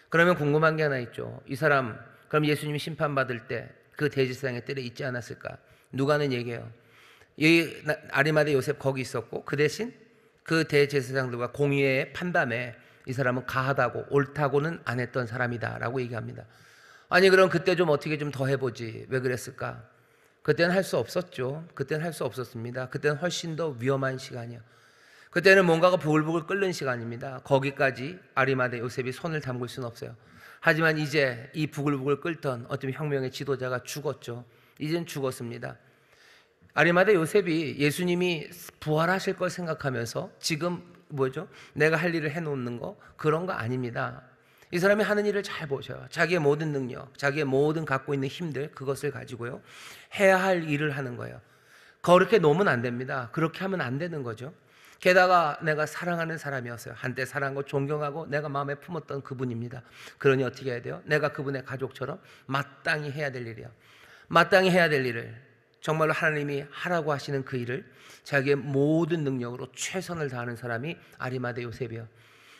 그러면 궁금한 게 하나 있죠. 이 사람, 그럼 예수님이 심판받을 때 그 대제사장의 뜰에 있지 않았을까? 누가는 얘기해요. 이 아리마대 요셉 거기 있었고, 그 대신 그 대제사장들과 공의의 판단에 이 사람은 가하다고 옳다고는 안 했던 사람이다라고 얘기합니다. 아니, 그럼 그때 좀 어떻게 좀 더 해보지. 왜 그랬을까? 그때는 할 수 없었죠. 그때는 할 수 없었습니다. 그때는 훨씬 더 위험한 시간이요. 그때는 뭔가가 부글부글 끓는 시간입니다. 거기까지 아리마대 요셉이 손을 담글 수는 없어요. 하지만 이제 이 부글부글 끓던 어떤 혁명의 지도자가 죽었죠. 이젠 죽었습니다. 아리마대 요셉이 예수님이 부활하실 걸 생각하면서 지금 내가 할 일을 해놓는 거, 그런 거 아닙니다. 이 사람이 하는 일을 잘 보셔요. 자기의 모든 능력, 자기의 모든 갖고 있는 힘들, 그것을 가지고요, 해야 할 일을 하는 거예요. 그렇게 놓으면 안 됩니다. 그렇게 하면 안 되는 거죠. 게다가 내가 사랑하는 사람이었어요. 한때 사랑하고 존경하고 내가 마음에 품었던 그분입니다. 그러니 어떻게 해야 돼요? 내가 그분의 가족처럼 마땅히 해야 될 일이에요. 마땅히 해야 될 일을, 정말로 하나님이 하라고 하시는 그 일을 자기의 모든 능력으로 최선을 다하는 사람이 아리마대 요셉이에요.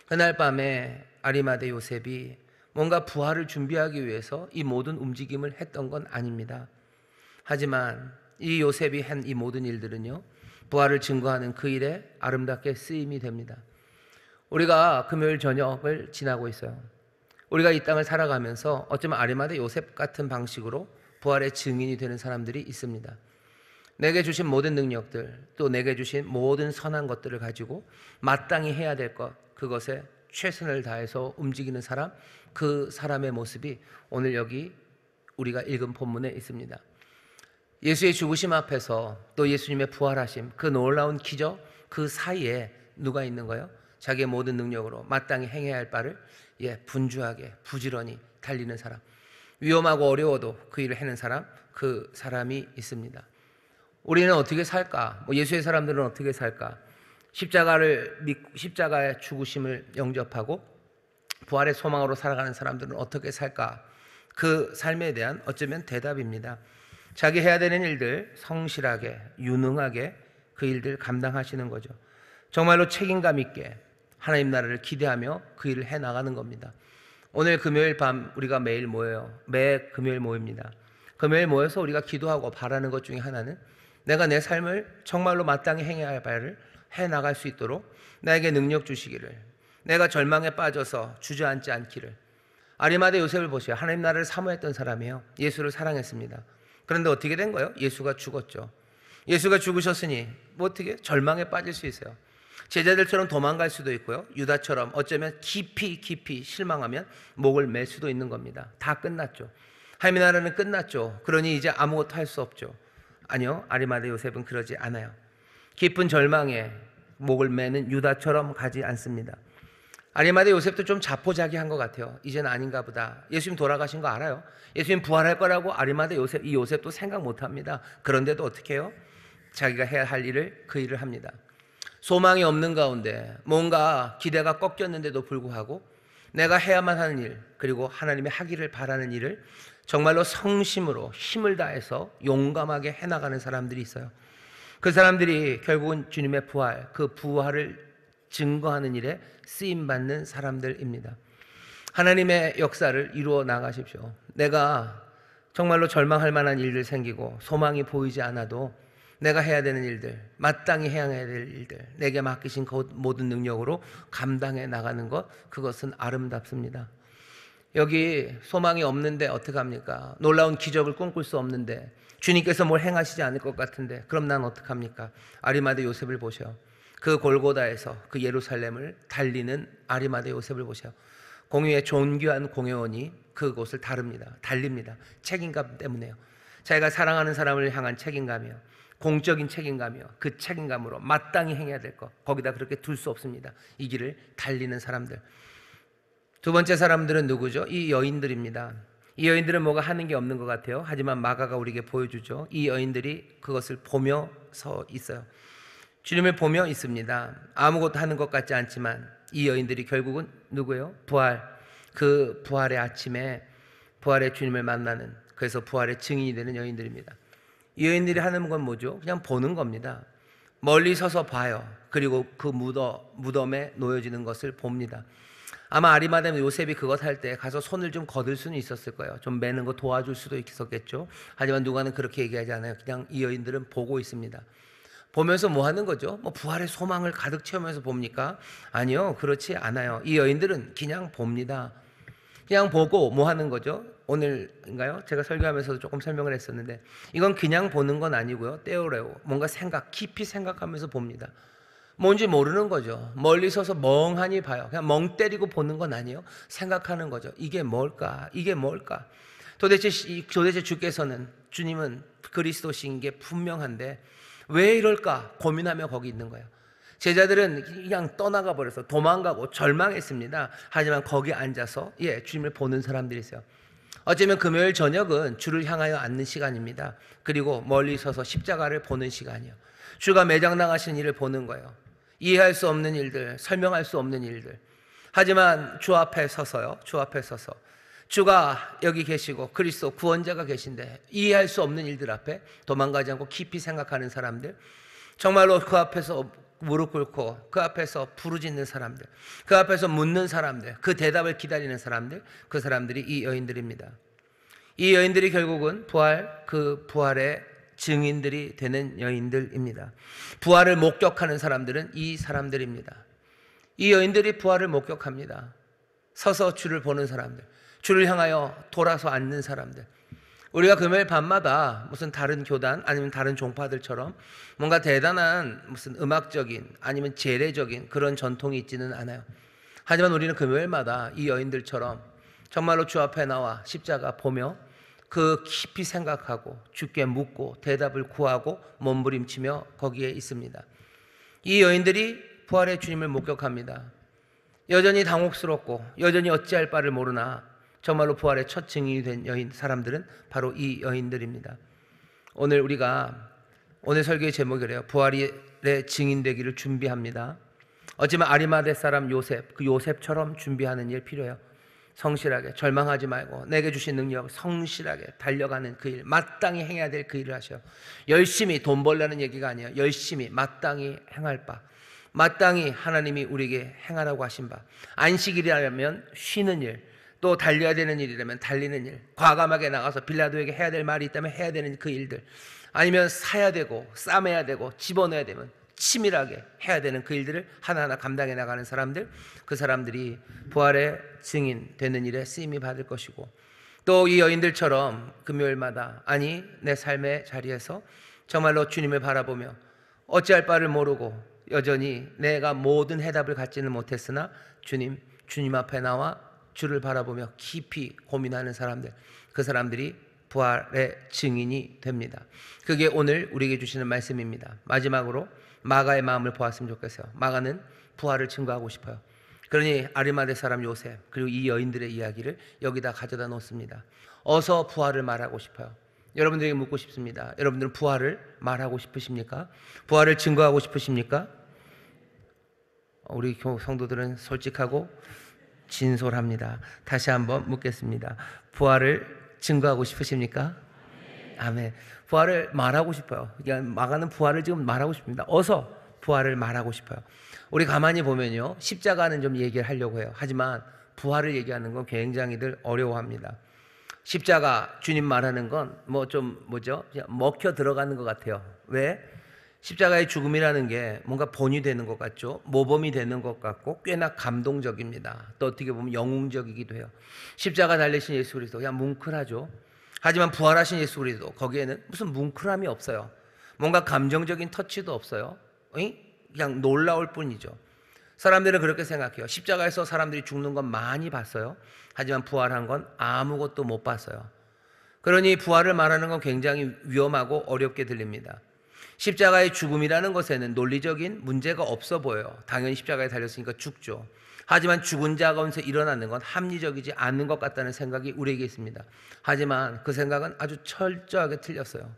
그날 밤에 아리마대 요셉이 뭔가 부활을 준비하기 위해서 이 모든 움직임을 했던 건 아닙니다. 하지만 이 요셉이 한 이 모든 일들은요, 부활을 증거하는 그 일에 아름답게 쓰임이 됩니다. 우리가 금요일 저녁을 지나고 있어요. 우리가 이 땅을 살아가면서 어쩌면 아리마대 요셉 같은 방식으로 부활의 증인이 되는 사람들이 있습니다. 내게 주신 모든 능력들, 또 내게 주신 모든 선한 것들을 가지고 마땅히 해야 될 것, 그것에 최선을 다해서 움직이는 사람, 그 사람의 모습이 오늘 여기 우리가 읽은 본문에 있습니다. 예수의 죽으심 앞에서 또 예수님의 부활하심, 그 놀라운 기적, 그 사이에 누가 있는 거예요? 자기의 모든 능력으로 마땅히 행해야 할 바를 분주하게 부지런히 달리는 사람, 위험하고 어려워도 그 일을 해낸 사람, 그 사람이 있습니다. 우리는 어떻게 살까? 예수의 사람들은 어떻게 살까? 십자가를 믿고 십자가의 죽으심을 영접하고 부활의 소망으로 살아가는 사람들은 어떻게 살까? 그 삶에 대한 어쩌면 대답입니다. 자기 해야 되는 일들 성실하게, 유능하게 그 일들 감당하시는 거죠. 정말로 책임감 있게 하나님 나라를 기대하며 그 일을 해나가는 겁니다. 오늘 금요일 밤 우리가 매일 모여요. 매 금요일 모입니다. 금요일 모여서 우리가 기도하고 바라는 것 중에 하나는 내가 내 삶을 정말로 마땅히 행해야 할 바를 해나갈 수 있도록 나에게 능력 주시기를, 내가 절망에 빠져서 주저앉지 않기를. 아리마대 요셉을 보세요. 하나님 나라를 사모했던 사람이에요. 예수를 사랑했습니다. 그런데 어떻게 된 거예요? 예수가 죽었죠. 예수가 죽으셨으니 어떻게 절망에 빠질 수 있어요. 제자들처럼 도망갈 수도 있고요, 유다처럼 어쩌면 깊이 실망하면 목을 맬 수도 있는 겁니다. 다 끝났죠. 하나님의 나라는 끝났죠. 그러니 이제 아무것도 할 수 없죠. 아니요, 아리마대 요셉은 그러지 않아요. 깊은 절망에 목을 매는 유다처럼 가지 않습니다. 아리마대 요셉도 좀 자포자기한 것 같아요. 이제는 아닌가 보다. 예수님 돌아가신 거 알아요. 예수님 부활할 거라고 아리마대 요셉, 이 요셉도 생각 못합니다. 그런데도 어떻게 해요? 자기가 해야 할 일을, 그 일을 합니다. 소망이 없는 가운데 뭔가 기대가 꺾였는데도 불구하고 내가 해야만 하는 일, 그리고 하나님의 하기를 바라는 일을 정말로 성심으로 힘을 다해서 용감하게 해나가는 사람들이 있어요. 그 사람들이 결국은 주님의 부활, 그 부활을 증거하는 일에 쓰임받는 사람들입니다. 하나님의 역사를 이루어 나가십시오. 내가 정말로 절망할 만한 일들 생기고 소망이 보이지 않아도 내가 해야 되는 일들, 마땅히 해야 될 일들, 내게 맡기신 그 모든 능력으로 감당해 나가는 것, 그것은 아름답습니다. 여기 소망이 없는데 어떡합니까? 놀라운 기적을 꿈꿀 수 없는데, 주님께서 뭘 행하시지 않을 것 같은데, 그럼 난 어떡합니까? 아리마대 요셉을 보셔. 그 골고다에서 그 예루살렘을 달리는 아리마대 요셉을 보셔. 공의의 존귀한 공회원이 그곳을 달립니다. 책임감 때문에요. 자기가 사랑하는 사람을 향한 책임감이요, 공적인 책임감이요, 그 책임감으로 마땅히 행해야 될 것, 거기다 그렇게 둘 수 없습니다. 이 길을 달리는 사람들. 두 번째 사람들은 누구죠? 이 여인들입니다. 이 여인들은 뭐가 하는 게 없는 것 같아요. 하지만 마가가 우리에게 보여주죠. 이 여인들이 그것을 보며 서 있어요. 주님을 보며 있습니다. 아무것도 하는 것 같지 않지만 이 여인들이 결국은 누구예요? 부활, 그 부활의 아침에 부활의 주님을 만나는, 그래서 부활의 증인이 되는 여인들입니다. 이 여인들이 하는 건 뭐죠? 그냥 보는 겁니다. 멀리 서서 봐요. 그리고 그 무덤에 놓여지는 것을 봅니다. 아마 아리마다의 요셉이 그것 할 때 가서 손을 좀 거들 수는 있었을 거예요. 좀 매는 거 도와줄 수도 있었겠죠. 하지만 누가는 그렇게 얘기하지 않아요. 그냥 이 여인들은 보고 있습니다. 보면서 뭐 하는 거죠? 뭐 부활의 소망을 가득 채우면서 봅니까? 아니요, 그렇지 않아요. 이 여인들은 그냥 봅니다. 그냥 보고 뭐 하는 거죠? 오늘인가요? 제가 설교하면서도 조금 설명을 했었는데, 이건 그냥 보는 건 아니고요. 떼오래고 뭔가 깊이 생각하면서 봅니다. 뭔지 모르는 거죠. 멀리 서서 멍하니 봐요. 그냥 멍 때리고 보는 건 아니에요. 생각하는 거죠. 이게 뭘까? 이게 뭘까? 도대체 주께서는, 주님은 그리스도신 게 분명한데 왜 이럴까 고민하며 거기 있는 거예요. 제자들은 그냥 떠나가 버려서 도망가고 절망했습니다. 하지만 거기 앉아서 주님을 보는 사람들이 있어요. 어쩌면 금요일 저녁은 주를 향하여 앉는 시간입니다. 그리고 멀리 서서 십자가를 보는 시간이요. 주가 매장당하신 일을 보는 거예요. 이해할 수 없는 일들, 설명할 수 없는 일들. 하지만 주 앞에 서서요. 주 앞에 서서 주가 여기 계시고 그리스도 구원자가 계신데 이해할 수 없는 일들 앞에 도망가지 않고 깊이 생각하는 사람들, 정말로 그 앞에서 무릎 꿇고 그 앞에서 부르짖는 사람들, 그 앞에서 묻는 사람들, 그 대답을 기다리는 사람들, 그 사람들이 이 여인들입니다. 이 여인들이 결국은 그 부활의 증인들이 되는 여인들입니다. 부활을 목격하는 사람들은 이 사람들입니다. 이 여인들이 부활을 목격합니다. 서서 주를 보는 사람들, 주를 향하여 돌아서 앉는 사람들. 우리가 금요일 밤마다 무슨 다른 교단 아니면 다른 종파들처럼 뭔가 대단한 무슨 음악적인 아니면 제례적인 그런 전통이 있지는 않아요. 하지만 우리는 금요일마다 이 여인들처럼 정말로 주 앞에 나와 십자가 보며 그 깊이 생각하고 주께 묻고 대답을 구하고 몸부림치며 거기에 있습니다. 이 여인들이 부활의 주님을 목격합니다. 여전히 당혹스럽고 여전히 어찌할 바를 모르나 정말로 부활의 첫 증인이 된 사람들은 바로 이 여인들입니다. 오늘 설교의 제목이래요. 부활의 증인되기를 준비합니다. 어쩌면 아리마대 사람 요셉, 그 요셉처럼 준비하는 일 필요해요. 성실하게, 절망하지 말고 내게 주신 능력 성실하게 달려가는 그 일, 마땅히 행해야 될 그 일을 하셔요. 열심히 돈 벌라는 얘기가 아니에요. 열심히 마땅히 행할 바, 마땅히 하나님이 우리에게 행하라고 하신 바, 안식일이라면 쉬는 일, 또 달려야 되는 일이라면 달리는 일, 과감하게 나가서 빌라도에게 해야 될 말이 있다면 해야 되는 그 일들, 아니면 사야 되고 싸매야 되고 집어넣어야 되면 치밀하게 해야 되는 그 일들을 하나하나 감당해 나가는 사람들, 그 사람들이 부활의 증인 되는 일에 쓰임이 받을 것이고, 또 이 여인들처럼 금요일마다, 아니 내 삶의 자리에서 정말로 주님을 바라보며 어찌할 바를 모르고 여전히 내가 모든 해답을 갖지는 못했으나 주님 앞에 나와 주를 바라보며 깊이 고민하는 사람들, 그 사람들이 부활의 증인이 됩니다. 그게 오늘 우리에게 주시는 말씀입니다. 마지막으로 마가의 마음을 보았으면 좋겠어요. 마가는 부활을 증거하고 싶어요. 그러니 아리마대 사람 요셉 그리고 이 여인들의 이야기를 여기다 가져다 놓습니다. 어서 부활을 말하고 싶어요. 여러분들에게 묻고 싶습니다. 여러분들은 부활을 말하고 싶으십니까? 부활을 증거하고 싶으십니까? 우리 성도들은 솔직하고 진솔합니다. 다시 한번 묻겠습니다. 부활을 증거하고 싶으십니까? 아멘. 부활을 말하고 싶어요. 그러니까 마가는 부활을 지금 말하고 싶습니다. 어서 부활을 말하고 싶어요. 우리 가만히 보면요, 십자가는 좀 얘기를 하려고 해요. 하지만 부활을 얘기하는 건 굉장히들 어려워합니다. 십자가 주님 말하는 건 그냥 먹혀 들어가는 것 같아요. 왜? 십자가의 죽음이라는 게 뭔가 본이 되는 것 같죠. 모범이 되는 것 같고 꽤나 감동적입니다. 또 어떻게 보면 영웅적이기도 해요. 십자가 달리신 예수 그리스도 그냥 뭉클하죠. 하지만 부활하신 예수 그리스도 거기에는 무슨 뭉클함이 없어요. 뭔가 감정적인 터치도 없어요. 그냥 놀라울 뿐이죠. 사람들은 그렇게 생각해요. 십자가에서 사람들이 죽는 건 많이 봤어요. 하지만 부활한 건 아무것도 못 봤어요. 그러니 부활을 말하는 건 굉장히 위험하고 어렵게 들립니다. 십자가의 죽음이라는 것에는 논리적인 문제가 없어 보여요. 당연히 십자가에 달렸으니까 죽죠. 하지만 죽은 자 가운데서 일어나는 건 합리적이지 않는 것 같다는 생각이 우리에게 있습니다. 하지만 그 생각은 아주 철저하게 틀렸어요.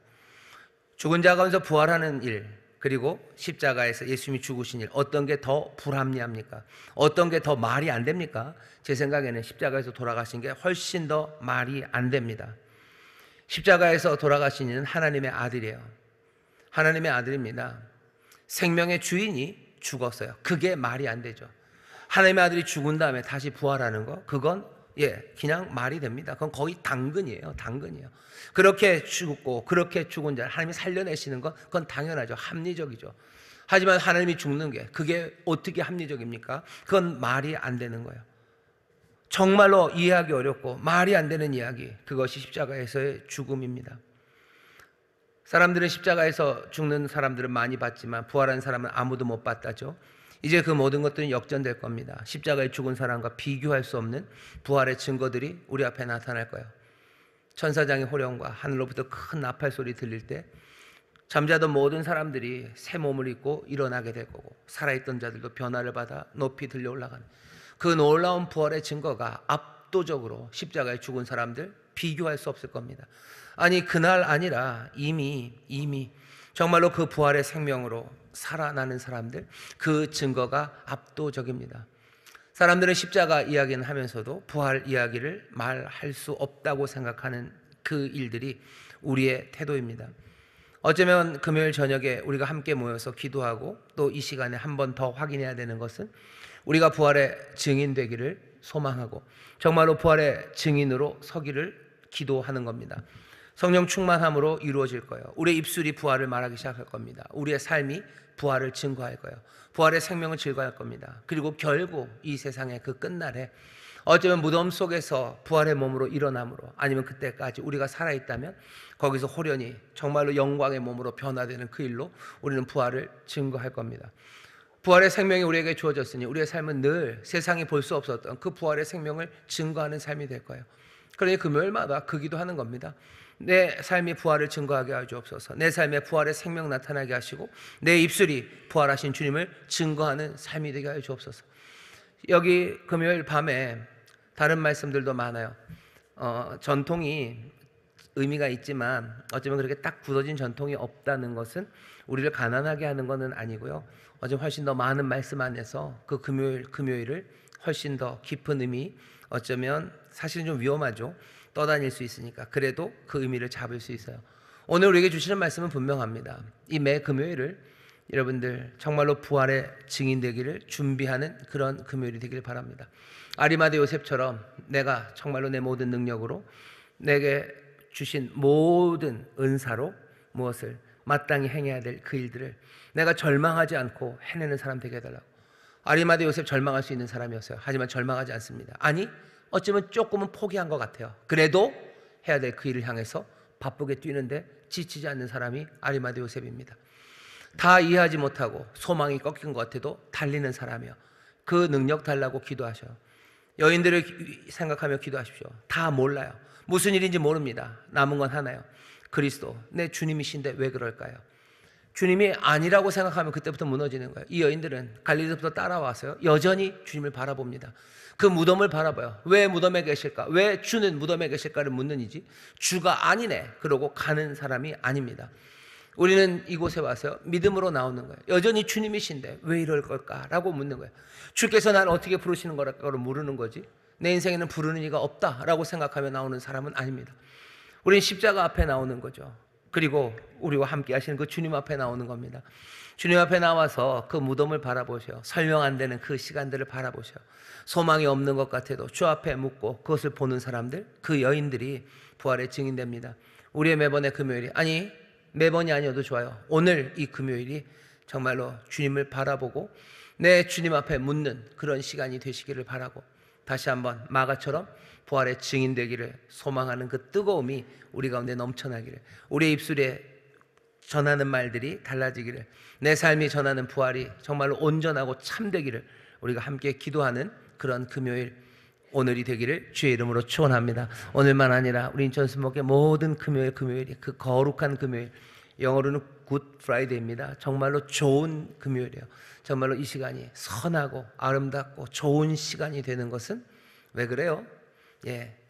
죽은 자 가운데서 부활하는 일, 그리고 십자가에서 예수님이 죽으신 일, 어떤 게 더 불합리합니까? 어떤 게 더 말이 안 됩니까? 제 생각에는 십자가에서 돌아가신 게 훨씬 더 말이 안 됩니다. 십자가에서 돌아가신 이는 하나님의 아들이에요. 하나님의 아들입니다. 생명의 주인이 죽었어요. 그게 말이 안 되죠. 하나님의 아들이 죽은 다음에 다시 부활하는 거, 그건 그냥 말이 됩니다. 그건 거의 당근이에요. 당근이에요. 그렇게 죽고 그렇게 죽은 자를 하나님이 살려내시는 건 그건 당연하죠. 합리적이죠. 하지만 하나님이 죽는 게 그게 어떻게 합리적입니까? 그건 말이 안 되는 거예요. 정말로 이해하기 어렵고 말이 안 되는 이야기, 그것이 십자가에서의 죽음입니다. 사람들은 십자가에서 죽는 사람들은 많이 봤지만 부활한 사람은 아무도 못 봤다죠. 이제 그 모든 것들은 역전될 겁니다. 십자가에 죽은 사람과 비교할 수 없는 부활의 증거들이 우리 앞에 나타날 거예요. 천사장의 호령과 하늘로부터 큰 나팔 소리 들릴 때 잠자던 모든 사람들이 새 몸을 입고 일어나게 될 거고, 살아있던 자들도 변화를 받아 높이 들려 올라가는 그 놀라운 부활의 증거가 압도적으로 십자가에 죽은 사람들 비교할 수 없을 겁니다. 아니, 그날 아니라 이미 정말로 그 부활의 생명으로 살아나는 사람들, 그 증거가 압도적입니다. 사람들은 십자가 이야기는 하면서도 부활 이야기를 말할 수 없다고 생각하는 그 일들이 우리의 태도입니다. 어쩌면 금요일 저녁에 우리가 함께 모여서 기도하고 또 이 시간에 한 번 더 확인해야 되는 것은 우리가 부활의 증인 되기를 소망하고 정말로 부활의 증인으로 서기를 기도하는 겁니다. 성령 충만함으로 이루어질 거예요. 우리의 입술이 부활을 말하기 시작할 겁니다. 우리의 삶이 부활을 증거할 거예요. 부활의 생명을 증거할 겁니다. 그리고 결국 이 세상의 그 끝날에 어쩌면 무덤 속에서 부활의 몸으로 일어남으로, 아니면 그때까지 우리가 살아있다면 거기서 호련히 정말로 영광의 몸으로 변화되는 그 일로 우리는 부활을 증거할 겁니다. 부활의 생명이 우리에게 주어졌으니 우리의 삶은 늘 세상이 볼 수 없었던 그 부활의 생명을 증거하는 삶이 될 거예요. 그러니 금요일마다 그 기도하는 겁니다. 내 삶이 부활을 증거하게 하시옵소서. 내 삶에 부활의 생명 나타나게 하시고 내 입술이 부활하신 주님을 증거하는 삶이 되게 하여 주옵소서. 여기 금요일 밤에 다른 말씀들도 많아요. 전통이 의미가 있지만 어쩌면 그렇게 딱 굳어진 전통이 없다는 것은 우리를 가난하게 하는 것은 아니고요. 어쩌면 훨씬 더 많은 말씀 안에서 그 금요일을 훨씬 더 깊은 의미, 어쩌면 사실은 좀 위험하죠. 떠다닐 수 있으니까. 그래도 그 의미를 잡을 수 있어요. 오늘 우리에게 주시는 말씀은 분명합니다. 이 매 금요일을 여러분들 정말로 부활의 증인 되기를 준비하는 그런 금요일이 되기를 바랍니다. 아리마대 요셉처럼 내가 정말로 내 모든 능력으로 내게 주신 모든 은사로 무엇을 마땅히 행해야 될 그 일들을 내가 절망하지 않고 해내는 사람 되게 해달라고. 아리마대 요셉 절망할 수 있는 사람이었어요. 하지만 절망하지 않습니다. 아니, 어쩌면 조금은 포기한 것 같아요. 그래도 해야 될 그 일을 향해서 바쁘게 뛰는데 지치지 않는 사람이 아리마대 요셉입니다. 다 이해하지 못하고 소망이 꺾인 것 같아도 달리는 사람이요. 그 능력 달라고 기도하셔요. 여인들을 생각하며 기도하십시오. 다 몰라요. 무슨 일인지 모릅니다. 남은 건 하나요. 그리스도, 내 주님이신데 왜 그럴까요? 주님이 아니라고 생각하면 그때부터 무너지는 거예요. 이 여인들은 갈릴리부터 따라와서요, 여전히 주님을 바라봅니다. 그 무덤을 바라봐요. 왜 무덤에 계실까? 왜 주는 무덤에 계실까를 묻는 이지 주가 아니네 그러고 가는 사람이 아닙니다. 우리는 이곳에 와서 믿음으로 나오는 거예요. 여전히 주님이신데 왜 이럴 걸까라고 묻는 거예요. 주께서 나를 어떻게 부르시는 거라고 물으는 거지, 내 인생에는 부르는 이가 없다라고 생각하며 나오는 사람은 아닙니다. 우리는 십자가 앞에 나오는 거죠. 그리고 우리와 함께 하시는 그 주님 앞에 나오는 겁니다. 주님 앞에 나와서 그 무덤을 바라보셔. 설명 안 되는 그 시간들을 바라보셔. 소망이 없는 것 같아도 주 앞에 묻고 그것을 보는 사람들, 그 여인들이 부활의 증인됩니다. 우리의 매번의 금요일이, 아니 매번이 아니어도 좋아요. 오늘 이 금요일이 정말로 주님을 바라보고 내 주님 앞에 묻는 그런 시간이 되시기를 바라고, 다시 한번 마가처럼 부활의 증인 되기를 소망하는 그 뜨거움이 우리 가운데 넘쳐나기를, 우리의 입술에 전하는 말들이 달라지기를, 내 삶이 전하는 부활이 정말로 온전하고 참되기를 우리가 함께 기도하는 그런 금요일, 오늘이 되기를 주의 이름으로 축원합니다. 오늘만 아니라 우리 인천 순복의 모든 금요일이 그 거룩한 금요일, 영어로는 굿 프라이데이입니다. 정말로 좋은 금요일이에요. 정말로 이 시간이 선하고 아름답고 좋은 시간이 되는 것은 왜 그래요?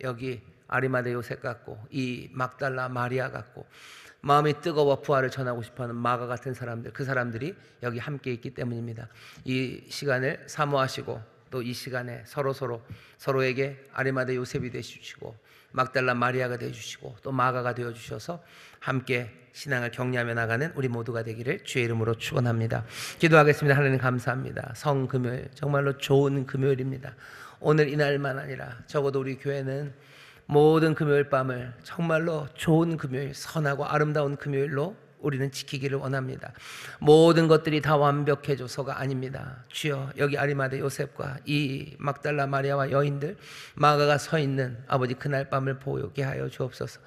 여기 아리마대 요셉 같고 이 막달라 마리아 같고 마음이 뜨거워 부활을 전하고 싶어하는 마가 같은 사람들, 그 사람들이 여기 함께 있기 때문입니다. 이 시간을 사모하시고 또 이 시간에 서로에게 아리마대 요셉이 되주시고 막달라 마리아가 되주시고 또 마가가 되어 주셔서 함께 신앙을 격려하며 나가는 우리 모두가 되기를 주의 이름으로 축원합니다. 기도하겠습니다. 하나님 감사합니다. 성금요일 정말로 좋은 금요일입니다. 오늘 이날만 아니라 적어도 우리 교회는 모든 금요일 밤을 정말로 좋은 금요일, 선하고 아름다운 금요일로 우리는 지키기를 원합니다. 모든 것들이 다 완벽해져서가 아닙니다. 주여, 여기 아리마대 요셉과 이 막달라 마리아와 여인들, 마가가 서 있는 아버지 그날 밤을 보게 하여 주옵소서.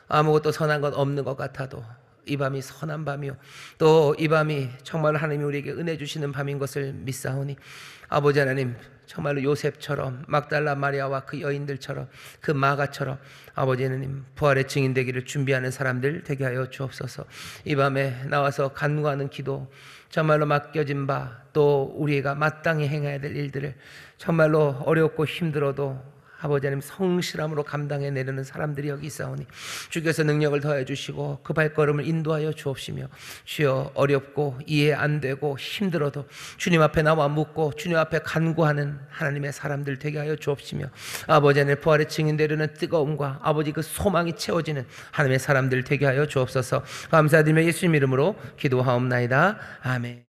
아무것도 선한 것 없는 것 같아도 이 밤이 선한 밤이요, 또 이 밤이 정말 하나님이 우리에게 은혜 주시는 밤인 것을 믿사오니 아버지 하나님, 정말로 요셉처럼 막달라 마리아와 그 여인들처럼 그 마가처럼 아버지 하나님 부활의 증인 되기를 준비하는 사람들 되게 하여 주옵소서. 이 밤에 나와서 간구하는 기도, 정말로 맡겨진 바, 또 우리가 마땅히 행해야 될 일들을 정말로 어렵고 힘들어도 아버지 하나님 성실함으로 감당해 내려는 사람들이 여기 있사오니 주께서 능력을 더해 주시고 그 발걸음을 인도하여 주옵시며, 주여, 어렵고 이해 안 되고 힘들어도 주님 앞에 나와 묻고 주님 앞에 간구하는 하나님의 사람들 되게 하여 주옵시며, 아버지 하나님 부활의 증인되려는 뜨거움과 아버지 그 소망이 채워지는 하나님의 사람들 되게 하여 주옵소서. 감사드리며 예수님 이름으로 기도하옵나이다. 아멘.